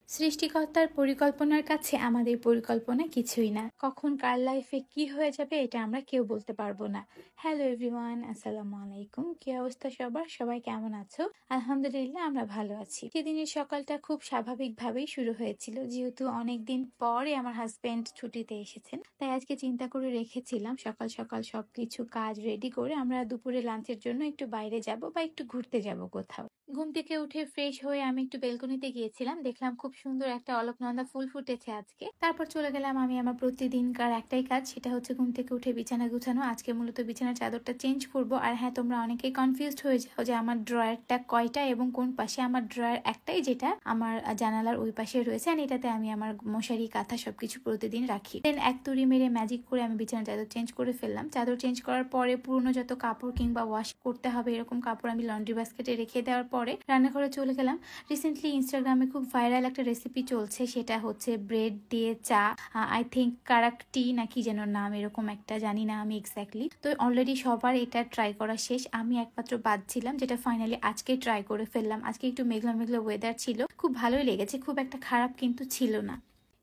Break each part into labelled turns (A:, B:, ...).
A: সৃষ্টিকর্তার পরিকল্পনার কাছে আমাদের পরিকল্পনা কিছুই না। কখন কার লাইফে কি হয়ে যাবে এটা আমরা কেউ বলতে পারবো না। হ্যালো এভরিওয়ান, আসসালামু আলাইকুম। কি অবস্থা সবার? সবাই কেমন আছো? আলহামদুলিল্লাহ আমরা ভালো আছি। সেদিনের সকালটা খুব স্বাভাবিকভাবেই শুরু হয়েছিল, যেহেতু অনেকদিন পরে আমার হাজবেন্ড ছুটিতে এসেছেন, তাই আজকে চিন্তা করে রেখেছিলাম সকাল সকাল সবকিছু কাজ রেডি করে আমরা দুপুরে লাঞ্চের জন্য একটু বাইরে যাব বা একটু ঘুরতে যাব কোথাও। ঘুম থেকে উঠে ফ্রেশ হয়ে আমি একটু বেলকনিতে গিয়েছিলাম, দেখলাম খুব সুন্দর একটা অলকনন্দা ফুল ফুটেছে আজকে। তারপর চলে গেলাম আমি আমার প্রতিদিনকার একটাই কাজ, সেটা হচ্ছে ঘুম থেকে উঠে বিছানা গুছানো। আজকে মূলত বিছানার চাদরটা চেঞ্জ করব। আর হ্যাঁ, তোমরা অনেকেই কনফিউজড হয়ে যাও যে আমার ড্রয়ারটা কয়টা এবং কোন পাশে। আমার ড্রয়ার একটাই, যেটা আমার জানালার ওই পাশে রয়েছে, আর এটাতে আমি আমার মশারি কাঁথা সবকিছু প্রতিদিন রাখি। দেন এক তুড়ি মেরে ম্যাজিক করে আমি বিছানার চাদর চেঞ্জ করে ফেললাম। চাদর চেঞ্জ করার পরে পুরনো যত কাপড় কিংবা ওয়াশ করতে হবে এরকম কাপড় আমি লন্ড্রি বাস্কেটে রেখে দেওয়ার পরে রান্নাঘরে চলে গেলাম। রিসেন্টলি ইনস্টাগ্রামে খুব ভাইরাল একটা রেসিপি চলছে, সেটা হচ্ছে ব্রেড দিয়ে চা। আই থিঙ্ক কারাক টি না কি যেন নাম, এরকম একটা, জানি না আমি এক্স্যাক্টলি। তো অলরেডি সবার এটা ট্রাই করা শেষ, আমি একমাত্র বাদ ছিলাম, যেটা ফাইনালি আজকে ট্রাই করে ফেললাম। আজকে একটু মেঘলা মেঘলা ওয়েদার ছিল, খুব ভালোই লেগেছে, খুব একটা খারাপ কিন্তু ছিল না।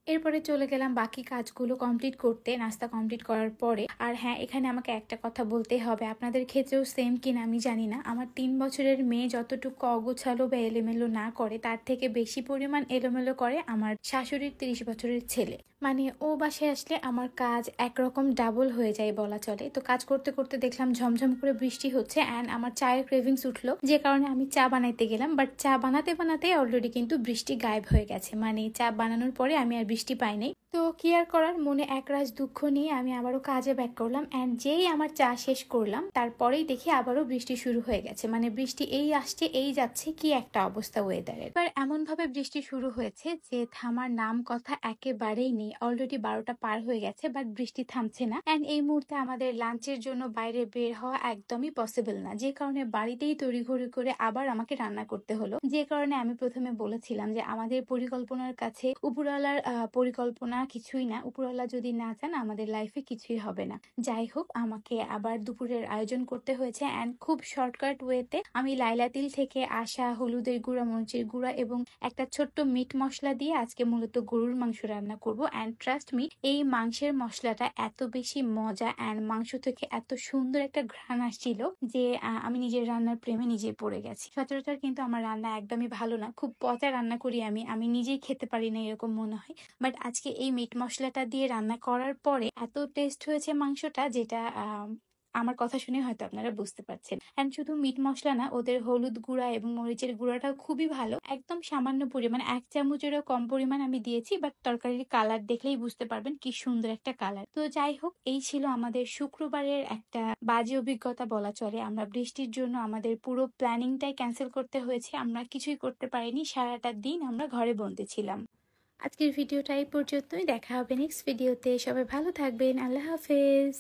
A: এরপরে চলে গেলাম বাকি কাজগুলো কমপ্লিট করতে, নাস্তা কমপ্লিট করার পরে। আর হ্যাঁ, এখানে আমাকে একটা কথা বলতে হবে, আপনাদের ক্ষেত্রেও সেম কিনা আমি জানি না, আমার 3 বছরের মেয়ে যতটুকু অগোছালো বা এলোমেলো না করে, তার থেকে বেশি পরিমাণ এলোমেলো করে আমার শাশুড়ির 30 বছরের ছেলে। মানে ও বাসায় আসলে আমার কাজ একরকম ডাবল হয়ে যায় বলা চলে। তো কাজ করতে করতে দেখলাম ঝমঝম করে বৃষ্টি হচ্ছে, অ্যান্ড আমার চায়ের ক্রেভিংস উঠলো, যে কারণে আমি চা বানাইতে গেলাম। বাট চা বানাতে বানাতে অলরেডি কিন্তু বৃষ্টি গায়েব হয়ে গেছে, মানে চা বানানোর পরে আমি আর বৃষ্টি পাই নাই। তো কি আর করার, মনে একরাশ দুঃখ নিয়ে আমি আবারও কাজে ব্যাক করলাম। অ্যান্ড যেই আমার চা শেষ করলাম তারপরেই দেখি আবারও বৃষ্টি শুরু হয়ে গেছে। মানে বৃষ্টি এই আসছে এই যাচ্ছে, কি একটা অবস্থা ওয়েদারের। এবার এমন ভাবে বৃষ্টি শুরু হয়েছে যে থামার নাম কথা একেবারেই নেই। অলরেডি 12টা পার হয়ে গেছে, বাট বৃষ্টি থামছে না। অ্যান্ড এই মুহূর্তে আমাদের লাঞ্চের জন্য বাইরে বের হওয়া একদমই পসিবল না, যে কারণে বাড়িতেই তড়িঘড়ি করে আবার আমাকে রান্না করতে হলো। যে কারণে আমি প্রথমে বলেছিলাম যে আমাদের পরিকল্পনার কাছে উপরওয়ালার পরিকল্পনা কিছুই না। উপরওয়ালা যদি না চান আমাদের লাইফে কিছুই হবে না। যাই হোক, আমাকে আবার দুপুরের আয়োজন করতে হয়েছে, অ্যান্ড খুব শর্টকাট ওয়েতে আমি লাইলাতিল থেকে আসা হলুদের গুঁড়া, মরিচের গুঁড়া এবং একটা ছোট্ট মিট মশলা দিয়ে আজকে মূলত গরুর মাংস রান্না করব। অ্যান্ড ট্রাস্ট মি, এই মাংসের মশলাটা এত বেশি মজা, অ্যান্ড মাংস থেকে এত সুন্দর একটা ঘ্রাণ আসছিল যে আমি নিজের রান্নার প্রেমে নিজে পড়ে গেছি। সচরাচর কিন্তু আমার রান্না একদমই ভালো না, খুব পচা রান্না করি আমি নিজেই খেতে পারি না এরকম মনে হয়। বাট আজকে এই মিট মশলাটা দিয়ে রান্না করার পরে এত টেস্ট হয়েছে মাংসটা, যেটা আমার কথা শুনে হয়তো আপনারা বুঝতে পারছেন। এন্ড শুধু মিট মশলা না, ওদের হলুদ গুঁড়া এবং মরিচের গুঁড়াটাও খুবই ভালো, একদম সামান্য পরিমাণ, 1 চামচেরও কম পরিমাণ আমি দিয়েছি। বাট তরকারির কালার দেখলেই বুঝতে পারবেন কি সুন্দর একটা কালার। তো যাই হোক, এই ছিল আমাদের শুক্রবারের একটা বাজে অভিজ্ঞতা বলা চলে। আমরা বৃষ্টির জন্য আমাদের পুরো প্ল্যানিংটাই ক্যান্সেল করতে হয়েছে, আমরা কিছুই করতে পারিনি, সারাটা দিন আমরা ঘরে বন্দি ছিলাম। আজকের ভিডিওটা এই পর্যন্তই, দেখা হবে নেক্সট ভিডিওতে। সবাই ভালো থাকবেন, আল্লাহ হাফেজ।